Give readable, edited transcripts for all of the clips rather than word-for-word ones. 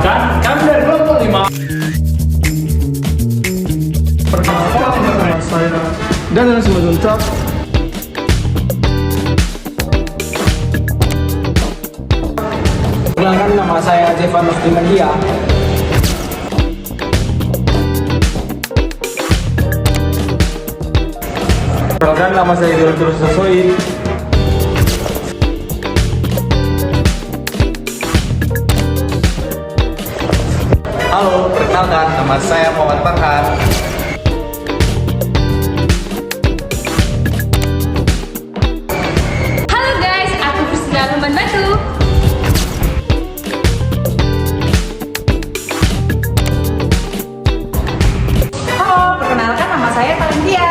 Perkenalkan, kami dari kelompok 5. Perkenalkan, saya Daniel Simanjuntak. Perkenalkan, nama saya Zefanus Dimandia. Perkenalkan, nama saya Direktur Sosoi. Halo, perkenalkan, nama saya Muhammad Farhan. Halo guys, aku Priscilla Luman Batu. Halo, perkenalkan nama saya Talentia.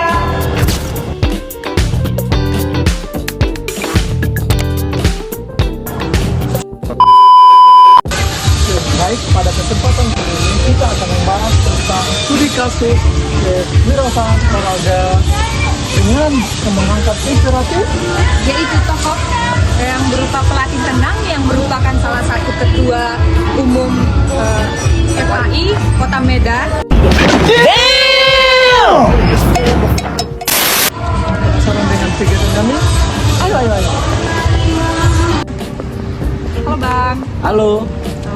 Baik, pada kesempatan kali ini kita akan membahas tentang studi kasus kewirausahaan olahraga dengan mengangkat inspiratif. Yaitu tokoh yang berupa pelatih renang yang merupakan salah satu ketua umum FAI Kota Medan. Penasaran dengan kegiatan kami? Ayo. Halo Bang. Halo.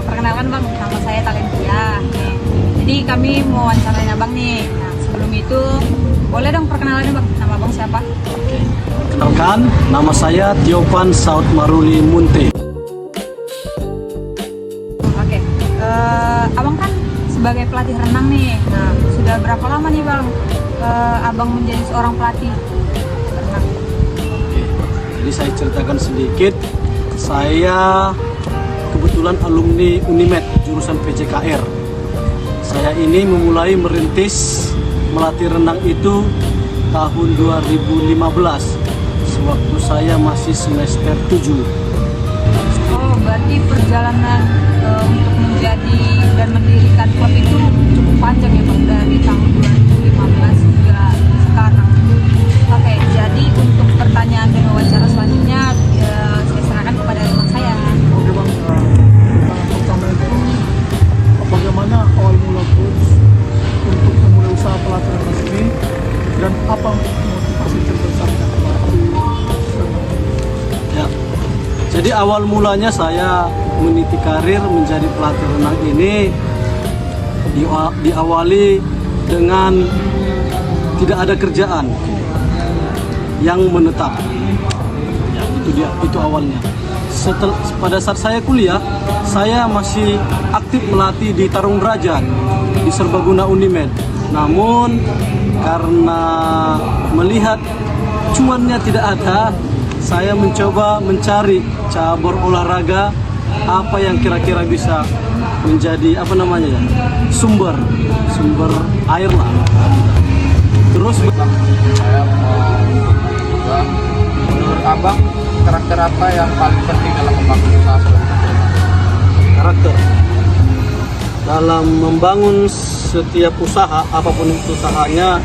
Perkenalkan Bang, nama saya Talentia. Nih, jadi kami mau wawancarain Abang nih. Nah, sebelum itu boleh dong perkenalannya Bang, nama Abang siapa? Perkenalkan, nama saya Tiopan Saud Maruli Munte. Oke, Abang kan sebagai pelatih renang nih. Nah, sudah berapa lama nih Bang Abang menjadi seorang pelatih renang? Jadi saya ceritakan sedikit. Saya kebetulan alumni Unimed jurusan PCKR. Saya ini memulai merintis melatih renang itu tahun 2015 sewaktu saya masih semester 7. Oh, berarti perjalanan untuk menjadi dan mendirikan klub itu cukup panjang ya Bang, dari tahun 2015 hingga sekarang. Oke, jadi untuk pertanyaan dan wawancara selanjutnya saya serahkan kepada teman saya. Oke Bang, pertama itu bagaimana awal mula coach untuk memulai usaha pelatihan ini dan apa motivasi terbesarnya melatih renang? Ya. Jadi awal mulanya saya meniti karir menjadi pelatih renang ini diawali dengan tidak ada kerjaan yang menetap. Ya, itu awalnya. Pada saat saya kuliah, saya masih aktif melatih di Tarung Derajat di Serbaguna Unimed. Namun karena melihat cuannya tidak ada, saya mencoba mencari cabur olahraga apa yang kira-kira bisa menjadi sumber air lah. Terus Saya mau juga, menurut Abang, karakter apa yang paling penting dalam membangun usaha seperti ini? karakter dalam membangun setiap usaha apapun itu usahanya,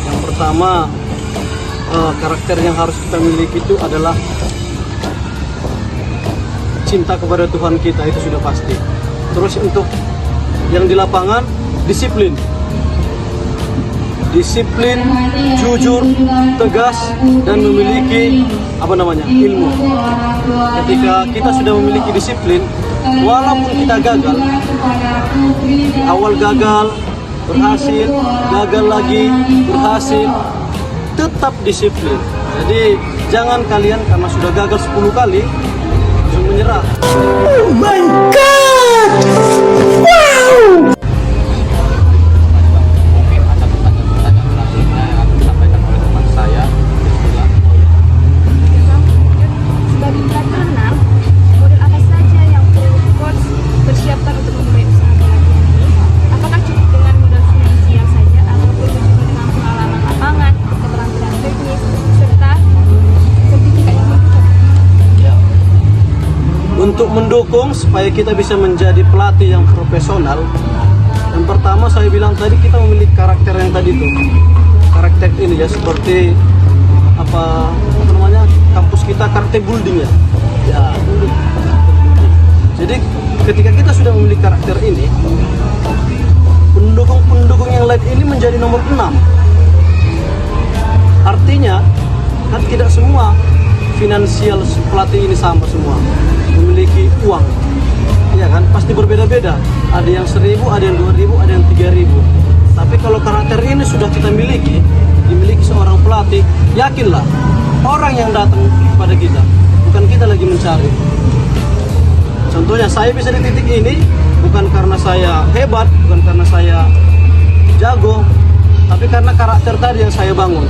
yang pertama karakter yang harus kita miliki itu adalah cinta kepada Tuhan kita, itu sudah pasti. Terus untuk yang di lapangan, disiplin, jujur, tegas, dan memiliki ilmu. Ketika kita sudah memiliki disiplin, walaupun kita gagal, awal gagal, berhasil, gagal lagi, berhasil, tetap disiplin. Jadi jangan kalian karena sudah gagal 10 kali langsung menyerah. Oh my God! Wow! Mungkin ada pertanyaan selanjutnya yang akan disampaikan oleh teman saya. Sebagai pelatih renang, model apa saja yang perlu coach persiapkan untuk memulai usaha pelatihan ini? Apakah cukup dengan modal finansial saja ataupun juga dengan pengalaman lapangan, keterampilan teknis, serta sertifikat yang berkecuali? Untuk mendukung supaya kita bisa menjadi pelatih yang profesional, yang pertama saya bilang tadi, kita memiliki karakter yang tadi tuh. Karakter ini ya, seperti kampus kita karakter building ya. Jadi ketika kita sudah memiliki karakter ini, finansial pelatih ini sama semua, memiliki uang, ya kan? Pasti berbeda-beda. Ada yang 1.000, ada yang 2.000, ada yang 3.000. Tapi kalau karakter ini sudah kita dimiliki seorang pelatih, yakinlah orang yang datang kepada kita, bukan kita lagi mencari. Contohnya saya bisa di titik ini bukan karena saya hebat, bukan karena saya jago, tapi karena karakter tadi yang saya bangun.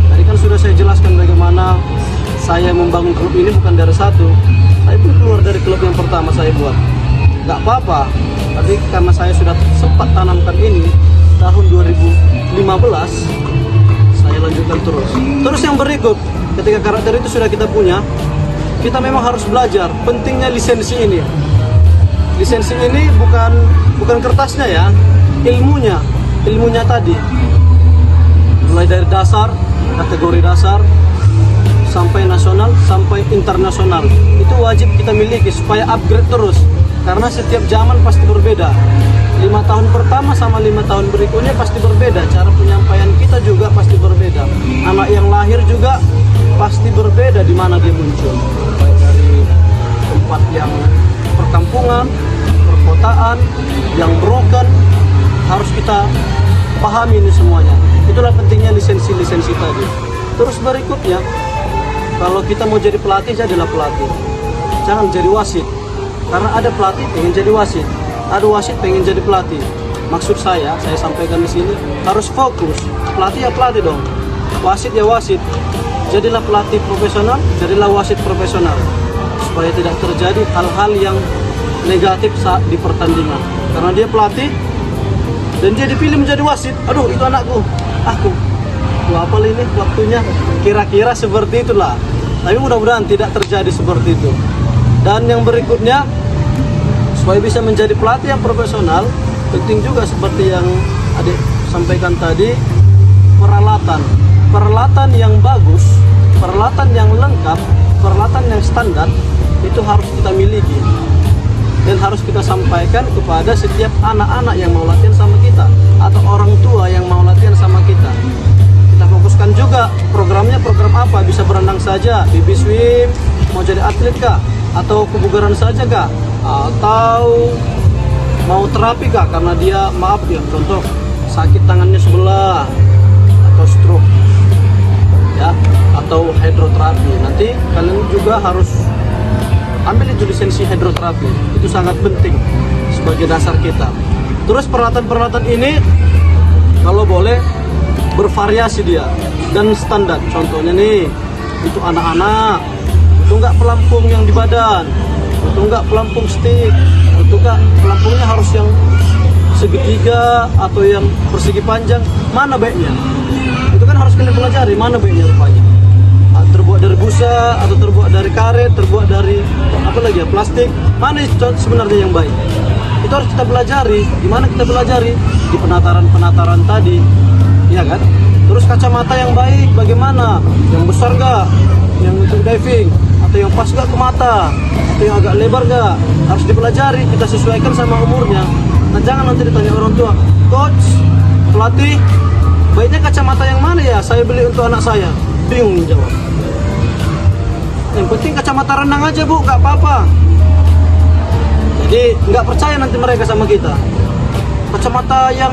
Tadi kan sudah saya jelaskan bagaimana saya membangun klub ini bukan dari satu. Saya pun keluar dari klub yang pertama saya buat. Gak apa-apa, tapi karena saya sudah sempat tanamkan ini tahun 2015, saya lanjutkan terus. Terus yang berikut, ketika karakter itu sudah kita punya, kita memang harus belajar pentingnya lisensi ini. Lisensi ini bukan kertasnya ya, ilmunya tadi. Mulai dari dasar, kategori dasar, sampai nasional, sampai internasional. Itu wajib kita miliki supaya upgrade terus. Karena setiap zaman pasti berbeda. 5 tahun pertama sama 5 tahun berikutnya pasti berbeda. Cara penyampaian kita juga pasti berbeda. Anak yang lahir juga pasti berbeda di mana dia muncul. Baik dari tempat yang perkampungan, perkotaan, yang broken, harus kita pahami ini semuanya. Itulah pentingnya lisensi tadi. Terus berikutnya, kalau kita mau jadi pelatih, jadilah pelatih. Jangan jadi wasit. Karena ada pelatih pengen jadi wasit, ada wasit pengen jadi pelatih. Maksud saya sampaikan di sini harus fokus. Pelatih ya pelatih dong, wasit ya wasit. Jadilah pelatih profesional, jadilah wasit profesional, supaya tidak terjadi hal-hal yang negatif saat di pertandingan. Karena dia pelatih dan dia dipilih menjadi wasit. Aduh, itu anakku, gua apal ini waktunya. Kira-kira seperti itulah. Tapi mudah-mudahan tidak terjadi seperti itu. Dan yang berikutnya, supaya bisa menjadi pelatih yang profesional, penting juga seperti yang adik sampaikan tadi, peralatan yang bagus, peralatan yang lengkap, peralatan yang standar, itu harus kita miliki dan harus kita sampaikan kepada setiap anak-anak yang mau latihan sama kita atau orang tua yang mau latihan sama kita. Kita fokuskan juga programnya, program apa, bisa berenang saja, baby swim, mau jadi atlet kah, atau kebugaran saja kah, atau mau terapi kah, karena dia maaf ya, contoh sakit tangannya sebelah atau stroke ya, atau hidroterapi. Nanti kalian juga harus ambil itu lisensi hidroterapi, itu sangat penting sebagai dasar kita. Terus peralatan-peralatan ini kalau boleh bervariasi dia dan standar. Contohnya nih, itu anak-anak butuh nggak pelampung yang di badan, butuh nggak pelampung stick, butuh nggak pelampungnya harus yang segitiga atau yang persegi panjang, mana baiknya? Itu kan harus kalian pelajari, mana baiknya rupanya. Terbuat dari busa atau terbuat dari karet, terbuat dari apa lagi ya, plastik, mana sebenarnya yang baik? Itu harus kita pelajari. Di mana kita pelajari? Di penataran tadi, ya kan? Terus kacamata yang baik bagaimana? Yang besar nggak? Yang untuk diving? Atau yang pas gak ke mata, atau yang agak lebar gak, harus dipelajari, kita sesuaikan sama umurnya. Nah, jangan nanti ditanya orang tua, coach, pelatih, baiknya kacamata yang mana ya, saya beli untuk anak saya. Bingung jawab. Yang penting kacamata renang aja bu, gak apa-apa. Jadi gak percaya nanti mereka sama kita. Kacamata yang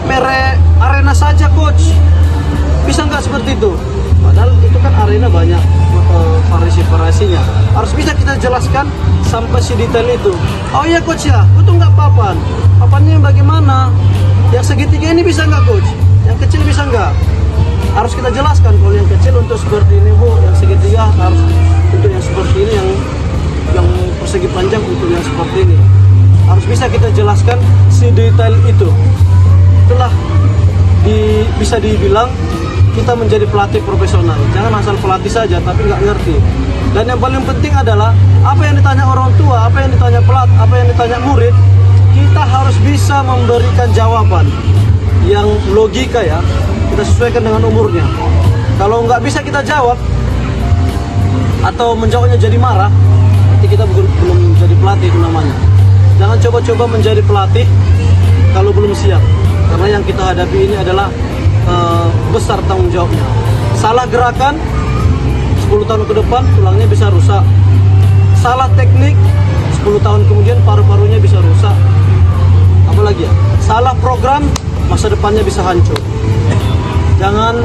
merek Arena saja coach, bisa nggak seperti itu? Padahal itu kan Arena banyak variasi-variasinya. Harus bisa kita jelaskan sampai sedetail itu. Oh iya coach ya, itu nggak papan. Papannya yang bagaimana? Yang segitiga ini bisa nggak coach? Yang kecil bisa nggak? Harus kita jelaskan. Kalau yang kecil untuk seperti ini bu, yang segitiga harus untuk yang seperti ini, yang persegi panjang untuk yang seperti ini. Harus bisa kita jelaskan sedetail itu. Itulah bisa dibilang kita menjadi pelatih profesional. Jangan asal pelatih saja tapi nggak ngerti. Dan yang paling penting adalah apa yang ditanya orang tua, apa yang ditanya pelatih, apa yang ditanya murid, kita harus bisa memberikan jawaban yang logika ya. Kita sesuaikan dengan umurnya. Kalau nggak bisa kita jawab atau menjawabnya jadi marah, nanti kita belum menjadi pelatih itu namanya. Jangan coba-coba menjadi pelatih kalau belum siap. Karena yang kita hadapi ini adalah besar tanggung jawabnya. Salah gerakan 10 10 tahun ke depan tulangnya bisa rusak. Salah teknik, 10 tahun kemudian paru-parunya bisa rusak. Apalagi ya, salah program, masa depannya bisa hancur. Jangan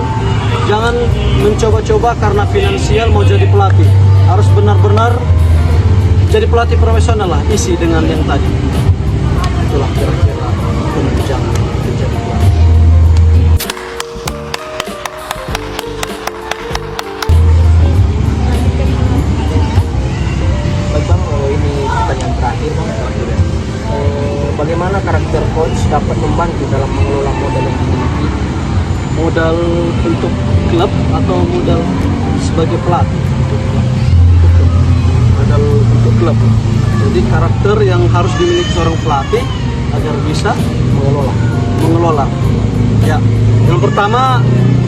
mencoba-coba karena finansial mau jadi pelatih. Harus benar-benar jadi pelatih profesional lah, isi dengan yang tadi. Itulah kira-kira penunjangan menjadi pelatih. Baik Bang, ini pertanyaan terakhir Bang. Bagaimana karakter coach dapat membantu dalam mengelola modal yang dimiliki? Modal untuk klub atau modal sebagai pelatih? Modal untuk klub. Jadi karakter yang harus dimiliki seorang pelatih agar bisa mengelola. Ya, yang pertama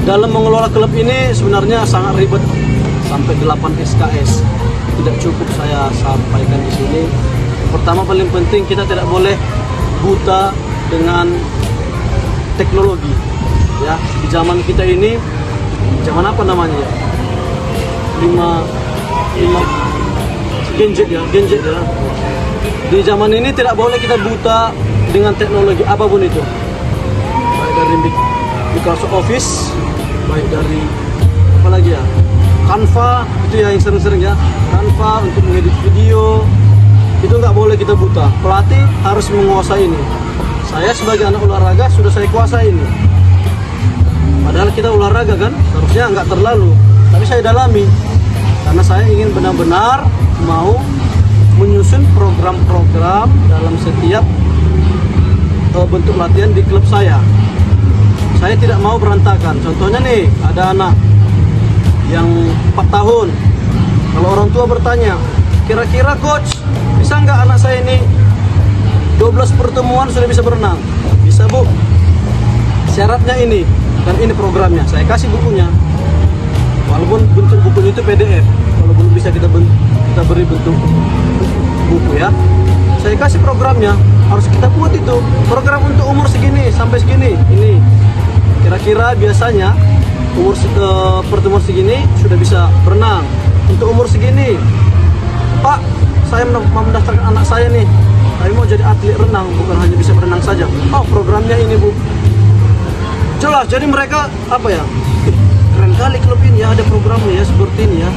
dalam mengelola klub ini sebenarnya sangat ribet, sampai 8 SKS. Tidak cukup saya sampaikan di sini. Pertama paling penting kita tidak boleh buta dengan teknologi. Ya, di zaman kita ini, zaman apa namanya ya? 5 gadget ya. Di zaman ini tidak boleh kita buta dengan teknologi apapun itu. Baik dari Microsoft Office, baik dari apa lagi ya? Canva, itu ya yang sering-sering ya. Canva untuk mengedit video. Itu nggak boleh kita buta. Pelatih harus menguasai ini. Saya sebagai anak olahraga sudah saya kuasai ini. Padahal kita olahraga kan, harusnya nggak terlalu. Tapi saya dalami. Karena saya ingin benar-benar mau menyusun program-program dalam setiap bentuk latihan di klub saya. Saya tidak mau berantakan. Contohnya nih, ada anak yang 4 tahun. Kalau orang tua bertanya, kira-kira coach, bisa nggak anak saya ini 12 pertemuan sudah bisa berenang? Bisa Bu. Syaratnya ini, dan ini programnya. Saya kasih bukunya. Walaupun bentuk bukunya itu PDF, kalau belum bisa kita beri bentuk buku ya. Saya kasih programnya, harus kita buat itu. Program untuk umur segini sampai segini. Ini kira-kira biasanya umur pertemuan segini sudah bisa berenang. Untuk umur segini, Pak, saya mau mendaftarkan anak saya nih. Saya mau jadi atlet renang, bukan hanya bisa berenang saja. Oh, programnya ini Bu. Jelas, jadi mereka apa ya? Keren kali klub ini ya, ada programnya ya seperti ini ya.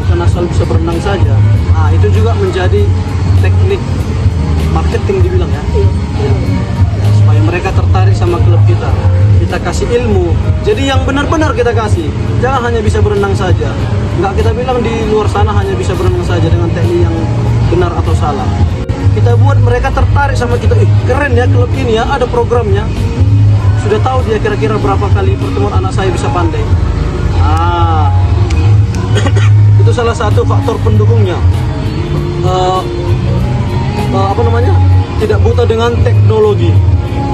Bukan asal bisa berenang saja. Nah, itu juga menjadi teknik marketing dibilang ya. Ya, supaya mereka tertarik sama klub kita. Kita kasih ilmu. Jadi yang benar-benar kita kasih. Jangan hanya bisa berenang saja. Nggak kita bilang di luar sana hanya bisa berenang saja dengan teknik yang benar atau salah. Kita buat mereka tertarik sama kita. Keren ya klub ini ya, ada programnya. Sudah tahu dia kira-kira berapa kali pertemuan anak saya bisa pandai. Nah, itu salah satu faktor pendukungnya. Apa namanya? Tidak buta dengan teknologi.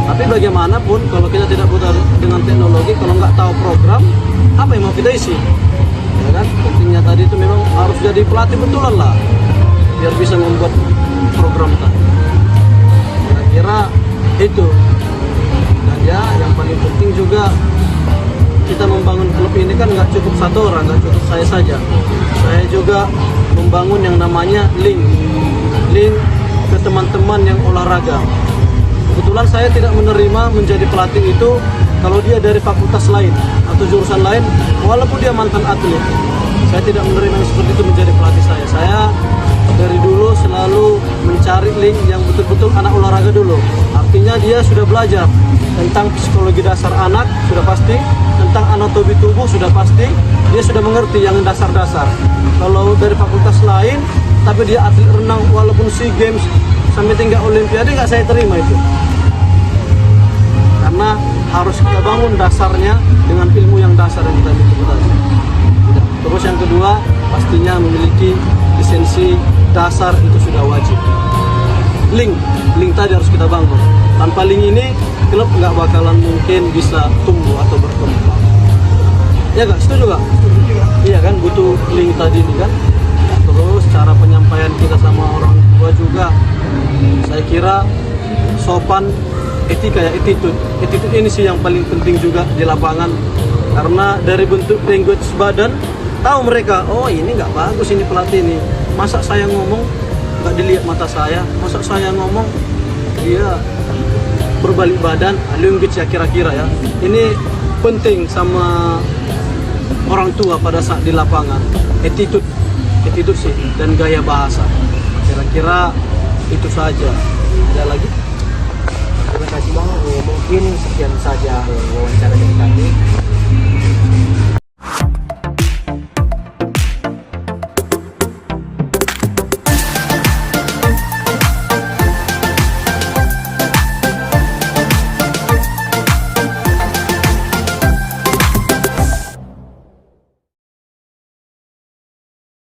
Tapi bagaimanapun kalau kita tidak buta dengan teknologi, kalau nggak tahu program, apa yang mau kita isi? Ya kan? Pentingnya tadi itu memang harus jadi pelatih betulan lah, biar bisa membuat program tadi. Kira-kira itu. Dan ya, yang paling penting juga kita membangun klub ini kan nggak cukup satu orang, nggak cukup saya saja. Saya juga membangun yang namanya link ke teman-teman yang olahraga. Kebetulan saya tidak menerima menjadi pelatih itu kalau dia dari fakultas lain atau jurusan lain, walaupun dia mantan atlet. Saya tidak menerima yang seperti itu menjadi pelatih saya. Saya dari dulu selalu mencari link yang betul-betul anak olahraga dulu. Artinya dia sudah belajar tentang psikologi dasar anak, sudah pasti, tentang anatomi tubuh sudah pasti, dia sudah mengerti yang dasar-dasar. Kalau dari fakultas lain, tapi dia atlet renang walaupun SEA Games sampai tingkat Olimpiade, nggak saya terima itu. Karena harus kita bangun dasarnya dengan ilmu yang dasar yang kita miliki tadi. Terus yang kedua, pastinya memiliki lisensi dasar itu sudah wajib. Link tadi harus kita bangun. Tanpa link ini, klub nggak bakalan mungkin bisa tumbuh atau berkembang. Ya nggak? Setuju nggak? Iya kan, butuh link tadi ini kan. Terus cara penyampaian kita sama orang tua juga, saya kira sopan, etika ya, attitude ini sih yang paling penting juga di lapangan. Karena dari bentuk language badan tahu mereka, oh ini nggak bagus ini pelatih ini. Masa saya ngomong nggak dilihat mata saya, masa saya ngomong dia berbalik badan, lunggit ya kira-kira ya. Ini penting sama orang tua pada saat di lapangan, attitude sih dan gaya bahasa. Kira-kira itu saja. Ada lagi? Terima kasih Bang. Mungkin sekian saja wawancara dari kami.